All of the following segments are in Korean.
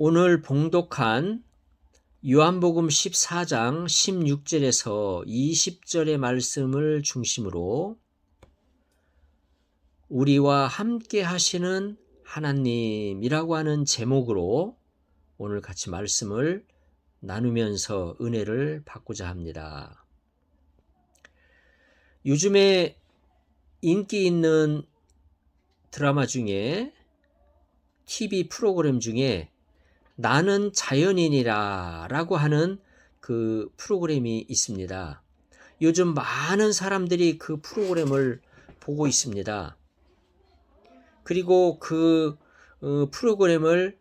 오늘 봉독한 요한복음 14장 16절에서 20절의 말씀을 중심으로 우리와 함께 하시는 하나님이라고 하는 제목으로 오늘 같이 말씀을 나누면서 은혜를 받고자 합니다. 요즘에 인기 있는 드라마 중에 TV 프로그램 중에 나는 자연인이라 라고 하는 그 프로그램이 있습니다. 요즘 많은 사람들이 그 프로그램을 보고 있습니다. 그리고 그 프로그램을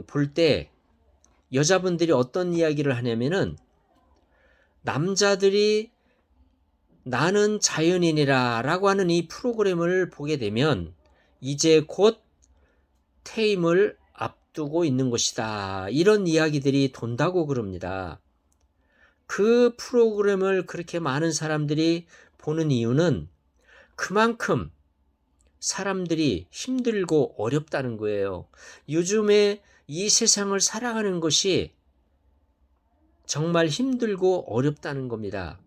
볼 때 여자분들이 어떤 이야기를 하냐면은 남자들이 나는 자연인이라 라고 하는 이 프로그램을 보게 되면 이제 곧 퇴임을 앞두고 있는 것이다. 이런 이야기들이 돈다고 그럽니다. 그 프로그램을 그렇게 많은 사람들이 보는 이유는 그만큼 사람들이 힘들고 어렵다는 거예요. 요즘에 이 세상을 살아가는 것이 정말 힘들고 어렵다는 겁니다.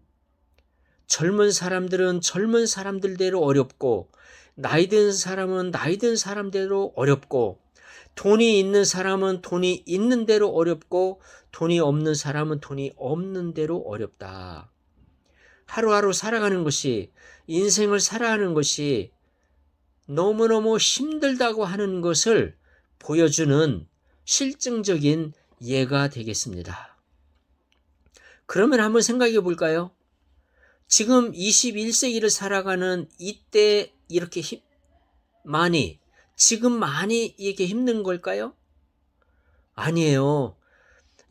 젊은 사람들은 젊은 사람들대로 어렵고 나이 든 사람은 나이 든 사람대로 어렵고 돈이 있는 사람은 돈이 있는 대로 어렵고 돈이 없는 사람은 돈이 없는 대로 어렵다. 하루하루 살아가는 것이 인생을 살아가는 것이 너무너무 힘들다고 하는 것을 보여주는 실증적인 예가 되겠습니다. 그러면 한번 생각해 볼까요? 지금 21세기를 살아가는 이때 이렇게 지금 많이 이렇게 힘든 걸까요? 아니에요.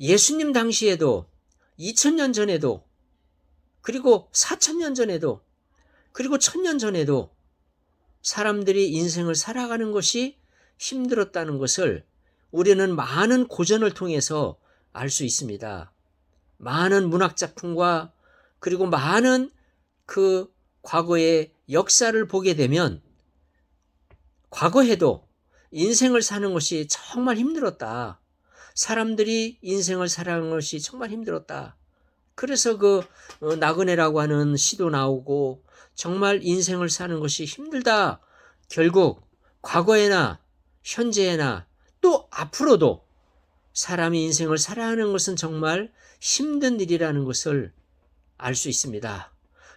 예수님 당시에도 2000년 전에도 그리고 4000년 전에도 그리고 1000년 전에도 사람들이 인생을 살아가는 것이 힘들었다는 것을 우리는 많은 고전을 통해서 알 수 있습니다. 많은 문학작품과 그리고 많은 그 과거의 역사를 보게 되면 과거에도 인생을 사는 것이 정말 힘들었다. 사람들이 인생을 살아가는 것이 정말 힘들었다. 그래서 나그네라고 하는 시도 나오고 정말 인생을 사는 것이 힘들다. 결국 과거에나 현재에나 또 앞으로도 사람이 인생을 살아가는 것은 정말 힘든 일이라는 것을 알 수 있습니다.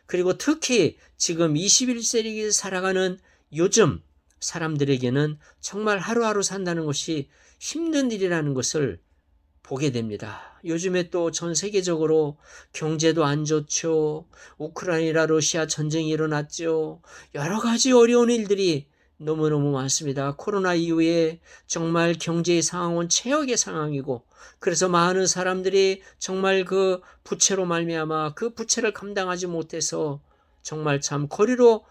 그리고 특히 지금 21세기를 살아가는 요즘 사람들에게는 정말 하루하루 산다는 것이 힘든 일이라는 것을 보게 됩니다. 요즘에 또 전 세계적으로 경제도 안 좋죠. 우크라이나 러시아 전쟁이 일어났죠. 여러 가지 어려운 일들이 너무너무 많습니다. 코로나 이후에 정말 경제의 상황은 최악의 상황이고 그래서 많은 사람들이 정말 그 부채로 말미암아 그 부채를 감당하지 못해서 정말 참 거리로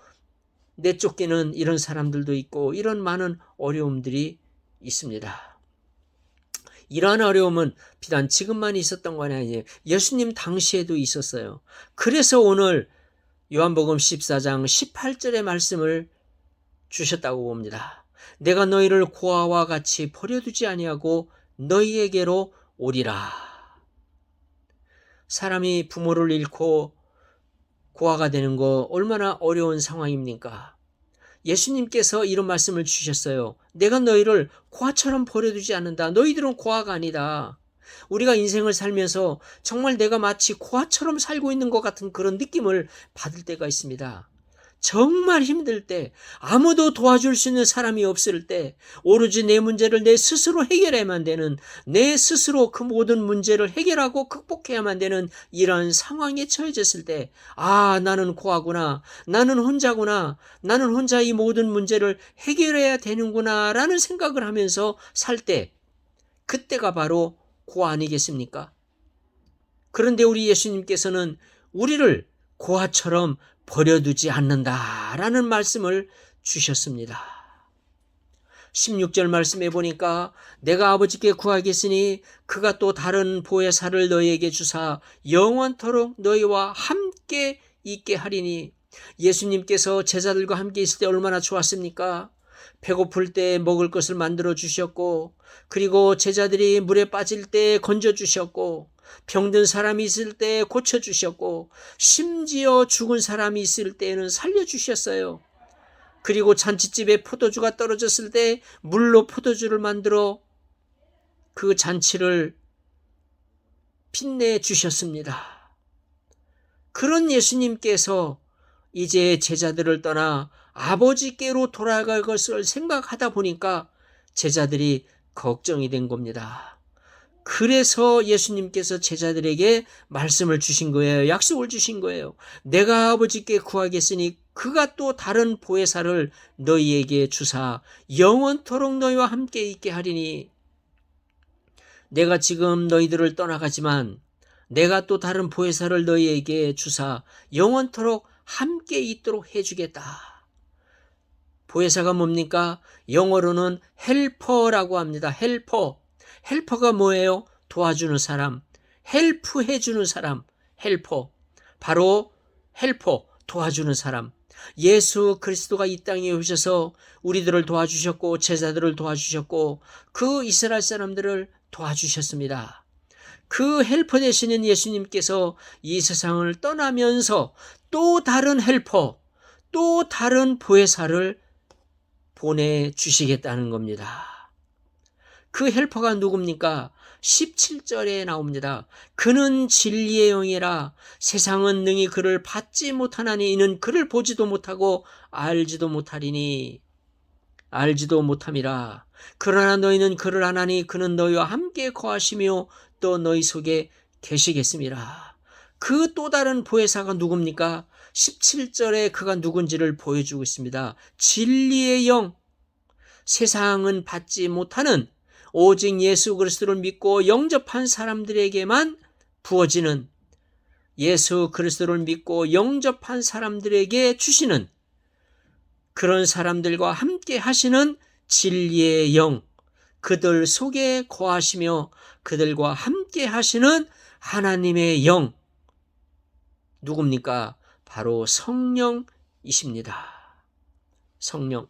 내쫓기는 이런 사람들도 있고 이런 많은 어려움들이 있습니다. 이러한 어려움은 비단 지금만 있었던 건 아니에요. 예수님 당시에도 있었어요. 그래서 오늘 요한복음 14장 18절의 말씀을 주셨다고 봅니다. 내가 너희를 고아와 같이 버려두지 아니하고 너희에게로 오리라. 사람이 부모를 잃고 고아가 되는 거 얼마나 어려운 상황입니까? 예수님께서 이런 말씀을 주셨어요. 내가 너희를 고아처럼 버려두지 않는다. 너희들은 고아가 아니다. 우리가 인생을 살면서 정말 내가 마치 고아처럼 살고 있는 것 같은 그런 느낌을 받을 때가 있습니다. 정말 힘들 때, 아무도 도와줄 수 있는 사람이 없을 때, 오로지 내 문제를 내 스스로 해결해야만 되는, 내 스스로 그 모든 문제를 해결하고 극복해야만 되는 이런 상황에 처해졌을 때, 나는 고아구나, 나는 혼자구나, 나는 혼자 이 모든 문제를 해결해야 되는구나 라는 생각을 하면서 살 때, 그때가 바로 고아 아니겠습니까? 그런데 우리 예수님께서는 우리를 고아처럼 버려두지 않는다라는 말씀을 주셨습니다. 16절 말씀에 보니까 내가 아버지께 구하겠으니 그가 또 다른 보혜사를 너희에게 주사 영원토록 너희와 함께 있게 하리니 예수님께서 제자들과 함께 있을 때 얼마나 좋았습니까? 배고플 때 먹을 것을 만들어 주셨고, 그리고 제자들이 물에 빠질 때 건져 주셨고, 병든 사람이 있을 때 고쳐 주셨고, 심지어 죽은 사람이 있을 때에는 살려 주셨어요. 그리고 잔치집에 포도주가 떨어졌을 때 물로 포도주를 만들어 그 잔치를 빛내 주셨습니다. 그런 예수님께서 이제 제자들을 떠나 아버지께로 돌아갈 것을 생각하다 보니까 제자들이 걱정이 된 겁니다. 그래서 예수님께서 제자들에게 말씀을 주신 거예요. 약속을 주신 거예요. 내가 아버지께 구하겠으니 그가 또 다른 보혜사를 너희에게 주사 영원토록 너희와 함께 있게 하리니, 내가 지금 너희들을 떠나가지만 내가 또 다른 보혜사를 너희에게 주사 영원토록 함께 있도록 해주겠다. 보혜사가 뭡니까? 영어로는 헬퍼라고 합니다. 헬퍼. 헬퍼가 뭐예요? 도와주는 사람. 헬프 해주는 사람. 헬퍼. 바로 헬퍼. 도와주는 사람. 예수 그리스도가 이 땅에 오셔서 우리들을 도와주셨고, 제자들을 도와주셨고, 그 이스라엘 사람들을 도와주셨습니다. 그 헬퍼 되시는 예수님께서 이 세상을 떠나면서 또 다른 헬퍼, 또 다른 보혜사를 보내주시겠다는 겁니다. 그 헬퍼가 누굽니까? 17절에 나옵니다. 그는 진리의 영이라 세상은 능히 그를 받지 못하나니 이는 그를 보지도 못하고 알지도 못함이라. 그러나 너희는 그를 아나니 그는 너희와 함께 거하시며 또 너희 속에 계시겠습니다. 그 또 다른 보혜사가 누굽니까? 17절에 그가 누군지를 보여주고 있습니다. 진리의 영, 세상은 받지 못하는, 오직 예수 그리스도를 믿고 영접한 사람들에게만 부어지는, 예수 그리스도를 믿고 영접한 사람들에게 주시는, 그런 사람들과 함께 하시는 진리의 영, 그들 속에 거하시며 그들과 함께 하시는 하나님의 영, 누굽니까? 바로 성령이십니다. 성령.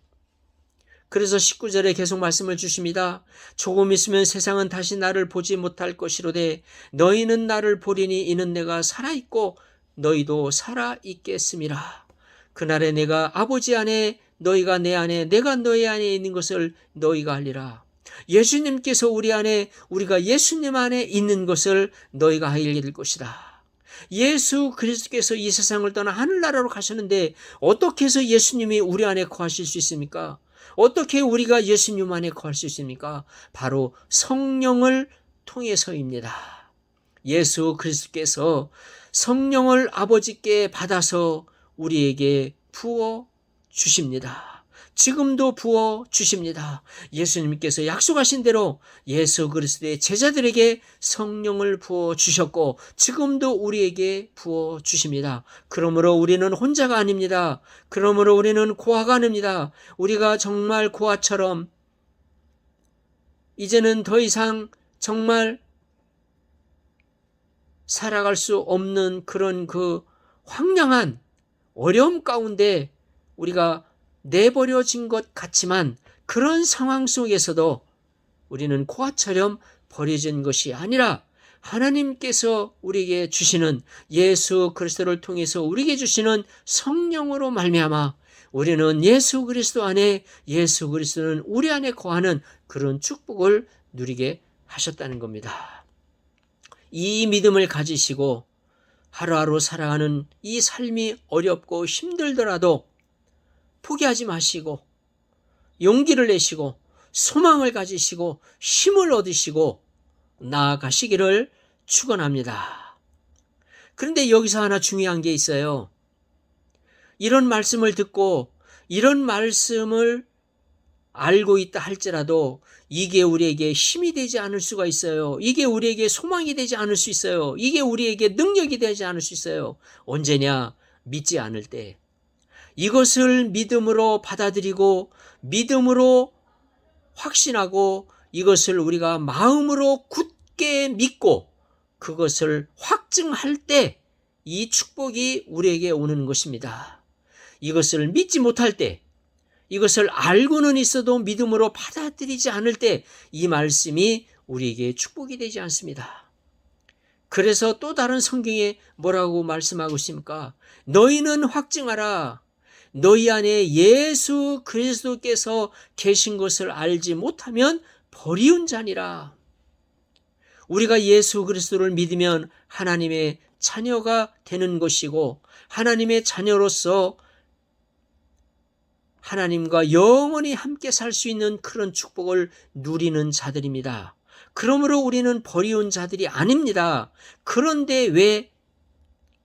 그래서 19절에 계속 말씀을 주십니다. 조금 있으면 세상은 다시 나를 보지 못할 것이로되 너희는 나를 보리니 이는 내가 살아있고 너희도 살아있겠음이라. 그날에 내가 아버지 안에, 너희가 내 안에, 내가 너희 안에 있는 것을 너희가 알리라. 예수님께서 우리 안에, 우리가 예수님 안에 있는 것을 너희가 알게 될 것이다. 예수 그리스도께서 이 세상을 떠나 하늘나라로 가셨는데 어떻게 해서 예수님이 우리 안에 거하실 수 있습니까? 어떻게 우리가 예수님 안에 거할 수 있습니까? 바로 성령을 통해서입니다. 예수 그리스도께서 성령을 아버지께 받아서 우리에게 부어 주십니다. 지금도 부어 주십니다. 예수님께서 약속하신 대로 예수 그리스도의 제자들에게 성령을 부어 주셨고 지금도 우리에게 부어 주십니다. 그러므로 우리는 혼자가 아닙니다. 그러므로 우리는 고아가 아닙니다. 우리가 정말 고아처럼 이제는 더 이상 정말 살아갈 수 없는 그런 그 황량한 어려움 가운데 우리가 내버려진 것 같지만 그런 상황 속에서도 우리는 고아처럼 버려진 것이 아니라 하나님께서 우리에게 주시는 예수 그리스도를 통해서 우리에게 주시는 성령으로 말미암아 우리는 예수 그리스도 안에, 예수 그리스도는 우리 안에 거하는 그런 축복을 누리게 하셨다는 겁니다. 이 믿음을 가지시고 하루하루 살아가는 이 삶이 어렵고 힘들더라도 포기하지 마시고 용기를 내시고 소망을 가지시고 힘을 얻으시고 나아가시기를 축원합니다. 그런데 여기서 하나 중요한 게 있어요. 이런 말씀을 듣고 이런 말씀을 알고 있다 할지라도 이게 우리에게 힘이 되지 않을 수가 있어요. 이게 우리에게 소망이 되지 않을 수 있어요. 이게 우리에게 능력이 되지 않을 수 있어요. 언제냐? 믿지 않을 때. 이것을 믿음으로 받아들이고 믿음으로 확신하고 이것을 우리가 마음으로 굳게 믿고 그것을 확증할 때 이 축복이 우리에게 오는 것입니다. 이것을 믿지 못할 때, 이것을 알고는 있어도 믿음으로 받아들이지 않을 때 이 말씀이 우리에게 축복이 되지 않습니다. 그래서 또 다른 성경에 뭐라고 말씀하고 있습니까? 너희는 확증하라. 너희 안에 예수 그리스도께서 계신 것을 알지 못하면 버리운 자니라. 우리가 예수 그리스도를 믿으면 하나님의 자녀가 되는 것이고 하나님의 자녀로서 하나님과 영원히 함께 살 수 있는 그런 축복을 누리는 자들입니다. 그러므로 우리는 버리운 자들이 아닙니다. 그런데 왜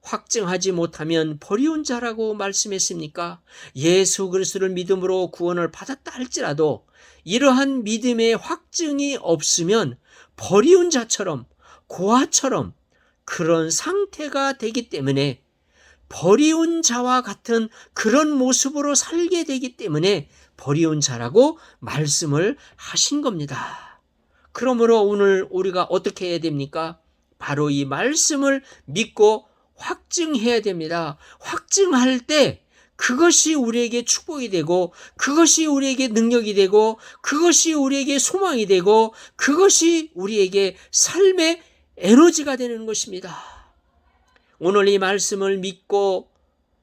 확증하지 못하면 버리운 자라고 말씀했습니까? 예수 그리스도를 믿음으로 구원을 받았다 할지라도 이러한 믿음의 확증이 없으면 버리운 자처럼 고아처럼 그런 상태가 되기 때문에 버리운 자와 같은 그런 모습으로 살게 되기 때문에 버리운 자라고 말씀을 하신 겁니다. 그러므로 오늘 우리가 어떻게 해야 됩니까? 바로 이 말씀을 믿고 확증해야 됩니다. 확증할 때 그것이 우리에게 축복이 되고 그것이 우리에게 능력이 되고 그것이 우리에게 소망이 되고 그것이 우리에게 삶의 에너지가 되는 것입니다. 오늘 이 말씀을 믿고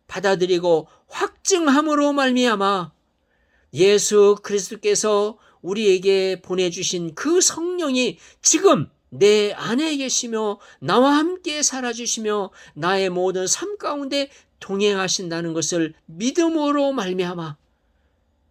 받아들이고 확증함으로 말미암아 예수 그리스도께서 우리에게 보내주신 그 성령이 지금 내 안에 계시며 나와 함께 살아주시며 나의 모든 삶 가운데 동행하신다는 것을 믿음으로 말미암아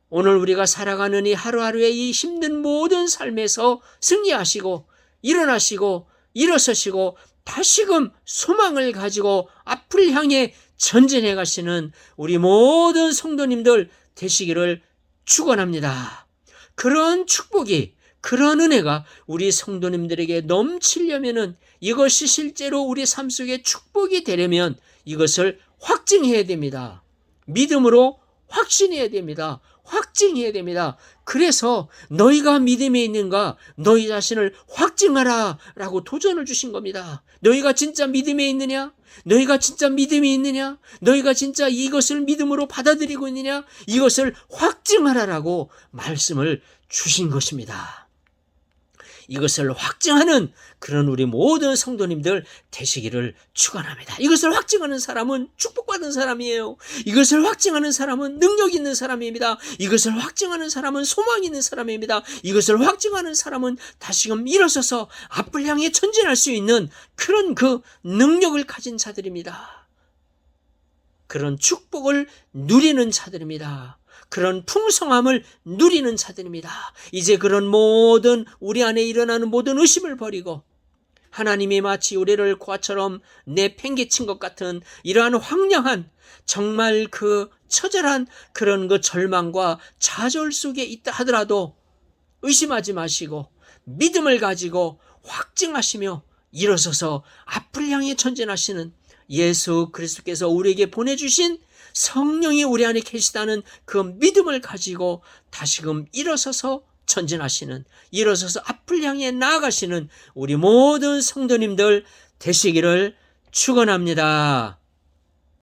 오늘 우리가 살아가는 이 하루하루의 이 힘든 모든 삶에서 승리하시고 일어나시고 일어서시고 다시금 소망을 가지고 앞을 향해 전진해 가시는 우리 모든 성도님들 되시기를 축원합니다. 그런 축복이 그런 은혜가 우리 성도님들에게 넘치려면은 이것이 실제로 우리 삶 속에 축복이 되려면 이것을 확증해야 됩니다. 믿음으로 확신해야 됩니다. 확증해야 됩니다. 그래서 너희가 믿음에 있는가 너희 자신을 확증하라 라고 도전을 주신 겁니다. 너희가 진짜 믿음에 있느냐? 너희가 진짜 믿음이 있느냐? 너희가 진짜 이것을 믿음으로 받아들이고 있느냐? 이것을 확증하라라고 말씀을 주신 것입니다. 이것을 확증하는 그런 우리 모든 성도님들 되시기를 축원합니다. 이것을 확증하는 사람은 축복받은 사람이에요. 이것을 확증하는 사람은 능력 있는 사람입니다. 이것을 확증하는 사람은 소망 있는 사람입니다. 이것을 확증하는 사람은 다시금 일어서서 앞을 향해 전진할 수 있는 그런 그 능력을 가진 자들입니다. 그런 축복을 누리는 자들입니다. 그런 풍성함을 누리는 자들입니다. 이제 그런 모든 우리 안에 일어나는 모든 의심을 버리고 하나님이 마치 우리를 고아처럼 내팽개친 것 같은 이러한 황량한 정말 그 처절한 그런 그 절망과 좌절 속에 있다 하더라도 의심하지 마시고 믿음을 가지고 확증하시며 일어서서 앞을 향해 전진하시는 예수 그리스도께서 우리에게 보내주신 성령이 우리 안에 계시다는 그 믿음을 가지고 다시금 일어서서 전진하시는 일어서서 앞을 향해 나아가시는 우리 모든 성도님들 되시기를 축원합니다.